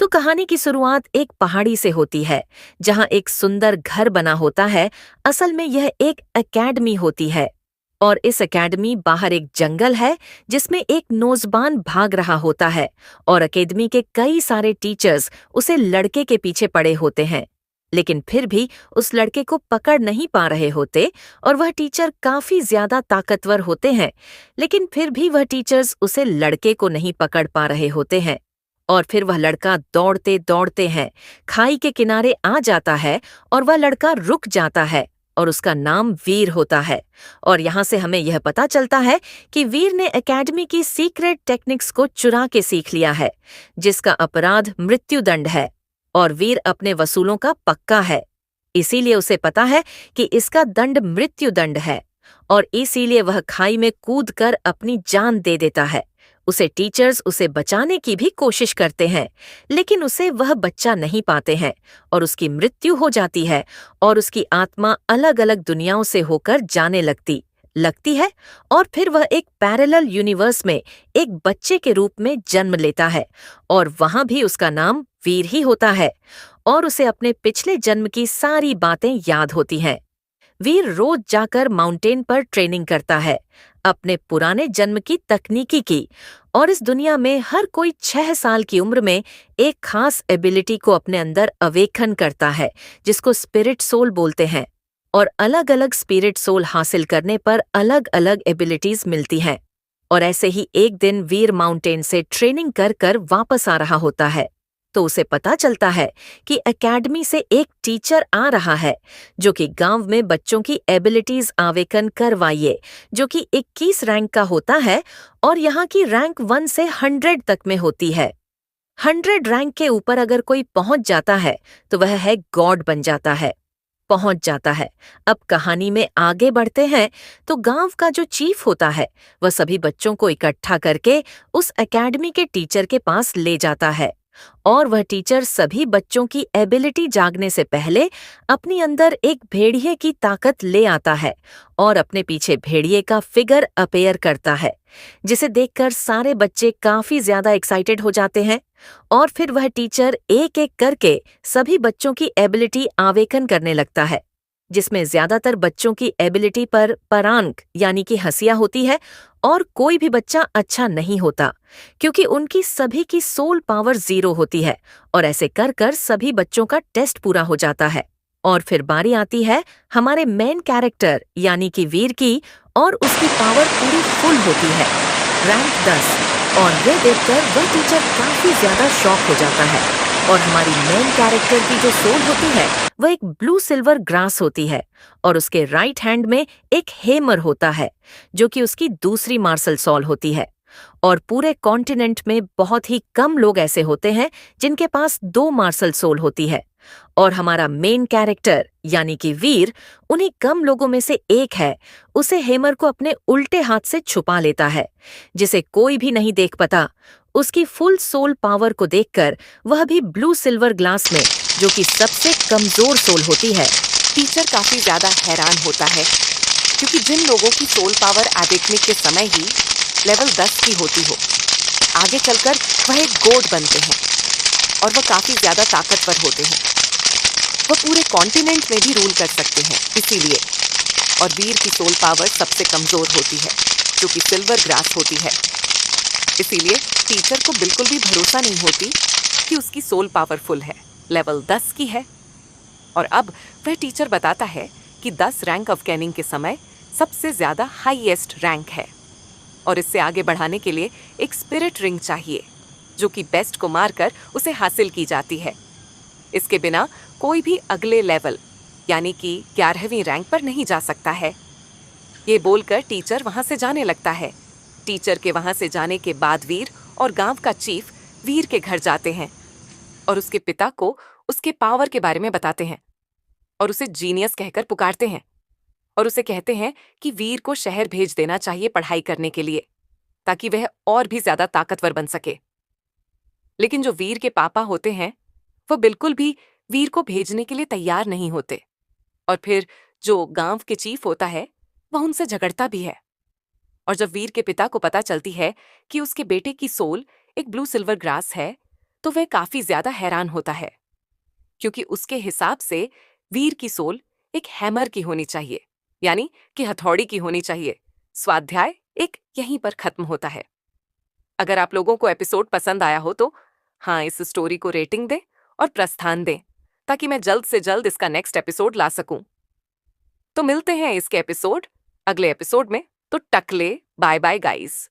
तो कहानी की शुरुआत एक पहाड़ी से होती है, जहां एक सुंदर घर बना होता है। असल में यह एक एकेडमी होती है। और इस एकेडमी बाहर एक जंगल है, जिसमें एक नौजवान भाग रहा होता है। और एकेडमी के कई सारे टीचर्स उसे लड़के के पीछे पड़े होते हैं। लेकिन फिर भी उस लड़के को पकड़ नहीं पा रहे होते। और वह टीचर काफी ज्यादा ताकतवर होते हैं, लेकिन फिर भी वह टीचर्स उसे लड़के को नहीं पकड़ पा रहे होते हैं। और फिर वह लड़का दौड़ते दौड़ते हैं, खाई के किनारे आ जाता है। और वह लड़का रुक जाता है, और उसका नाम वीर होता है। और यहाँ से हमें यह पता चलता है कि वीर ने एकेडमी की सीक्रेट टेक्निक्स को चुरा के सीख लिया है, जिसका अपराध मृत्युदंड है। और वीर अपने वसूलों का पक्का है, इसीलिए उसे पता है कि इसका दंड मृत्युदंड है। और इसीलिए वह खाई में कूदकर अपनी जान दे देता है। उसे टीचर्स उसे बचाने की भी कोशिश करते हैं, लेकिन उसे वह बच्चा नहीं पाते हैं। और उसकी मृत्यु हो जाती है, और उसकी आत्मा अलग अलग दुनियाओं से होकर जाने लगती है। और फिर वह एक पैरेलल यूनिवर्स में एक बच्चे के रूप में जन्म लेता है। और वहां भी उसका नाम वीर ही होता है। और उसे अपने पिछले जन्म की सारी बातें याद होती हैं। वीर रोज जाकर माउंटेन पर ट्रेनिंग करता है, अपने पुराने जन्म की तकनीकी की। और इस दुनिया में हर कोई 6 साल की उम्र में एक खास एबिलिटी को अपने अंदर अवेकन करता है, जिसको स्पिरिट सोल बोलते हैं। और अलग अलग स्पिरिट सोल हासिल करने पर अलग अलग एबिलिटीज मिलती हैं। और ऐसे ही एक दिन वीर माउंटेन से ट्रेनिंग कर कर वापस आ रहा होता है। तो उसे पता चलता है कि एकेडमी से एक टीचर आ रहा है, जो कि गांव में बच्चों की एबिलिटीज आवेकन करवाइए, जो कि 21 रैंक का होता है। और यहाँ की रैंक 1 से 100 तक में होती है। 100 रैंक के ऊपर अगर कोई पहुंच जाता है, तो वह है गॉड बन जाता है, पहुंच जाता है। अब कहानी में आगे बढ़ते हैं, तो गांव का जो चीफ होता है, वह सभी बच्चों को इकट्ठा करके उस एकेडमी के टीचर के पास ले जाता है। और वह टीचर सभी बच्चों की एबिलिटी जागने से पहले अपनी अंदर एक भेड़िए की ताकत ले आता है। और अपने पीछे भेड़िए का फिगर अपीयर करता है, जिसे देखकर सारे बच्चे काफी ज्यादा एक्साइटेड हो जाते हैं। और फिर वह टीचर एक एक करके सभी बच्चों की एबिलिटी आवेकन करने लगता है, जिसमें ज्यादातर बच्चों की एबिलिटी पर परांक यानी कि हंसिया होती है। और कोई भी बच्चा अच्छा नहीं होता, क्योंकि उनकी सभी की सोल पावर 0 होती है। और ऐसे कर कर सभी बच्चों का टेस्ट पूरा हो जाता है। और फिर बारी आती है हमारे मेन कैरेक्टर यानी कि वीर की, और उसकी पावर पूरी फुल होती है, रैंक 10। और यह देखकर वह टीचर काफी ज्यादा शॉक हो जाता है। और हमारी मेन कैरेक्टर की जो सोल होती है, वह एक ब्लू सिल्वर ग्रास होती है। और उसके राइट हैंड में एक हेमर होता है, जो कि उसकी दूसरी मार्शल सोल होती है। और पूरे कॉन्टिनेंट में बहुत ही कम लोग ऐसे होते हैं जिनके पास 2 मार्शल सोल होती है। और हमारा मेन कैरेक्टर यानी कि वीर उन्हीं कम लोगों में से एक है। उसे हेमर को अपने उल्टे हाथ से छुपा लेता है, जिसे कोई भी नहीं देख पाता। उसकी फुल सोल पावर को देखकर वह भी ब्लू सिल्वर ग्लास में, जो कि सबसे कमजोर सोल होती है। टीचर काफी ज्यादा हैरान होता है, क्योंकि जिन लोगों की सोल पावर एवेकनिंग के समय ही लेवल 10 की होती हो, आगे चलकर वह एक गॉड बनते हैं। और वह काफी ज्यादा ताकतवर होते हैं। वह पूरे कॉन्टिनेंट में भी रूल कर सकते हैं, इसीलिए। और वीर की सोल पावर सबसे कमजोर होती है, जो कि सिल्वर ग्रास होती है। इसीलिए टीचर को बिल्कुल भी भरोसा नहीं होती कि उसकी सोल पावरफुल है, लेवल 10 की है। और अब वह टीचर बताता है कि 10 रैंक ऑफ कैनिंग के समय सबसे ज्यादा हाईएस्ट रैंक है। और इससे आगे बढ़ाने के लिए एक स्पिरिट रिंग चाहिए, जो कि बेस्ट को मारकर उसे हासिल की जाती है। इसके बिना कोई भी अगले लेवल यानी कि 11वीं रैंक पर नहीं जा सकता है। ये बोलकर टीचर वहां से जाने लगता है। टीचर के वहां से जाने के बाद वीर और गांव का चीफ वीर के घर जाते हैं और उसके पिता को उसके पावर के बारे में बताते हैं और उसे जीनियस कहकर पुकारते हैं। और उसे कहते हैं कि वीर को शहर भेज देना चाहिए पढ़ाई करने के लिए, ताकि वह और भी ज्यादा ताकतवर बन सके। लेकिन जो वीर के पापा होते हैं, वह बिल्कुल भी वीर को भेजने के लिए तैयार नहीं होते। और फिर जो गांव के चीफ होता है, वह उनसे झगड़ता भी है। और जब वीर के पिता को पता चलती है कि उसके बेटे की सोल एक ब्लू सिल्वर ग्रास है, तो वह काफी ज्यादा हैरान होता है, क्योंकि उसके हिसाब से वीर की सोल एक हैमर की होनी चाहिए, यानी कि हथौड़ी की होनी चाहिए। स्वाध्याय एक यहीं पर खत्म होता है। अगर आप लोगों को एपिसोड पसंद आया हो तो हाँ, इस स्टोरी को रेटिंग दें और प्रस्थान दें, ताकि मैं जल्द से जल्द इसका नेक्स्ट एपिसोड ला सकूं। तो मिलते हैं इसके अगले एपिसोड में। तो टकले, बाय बाय गाइस।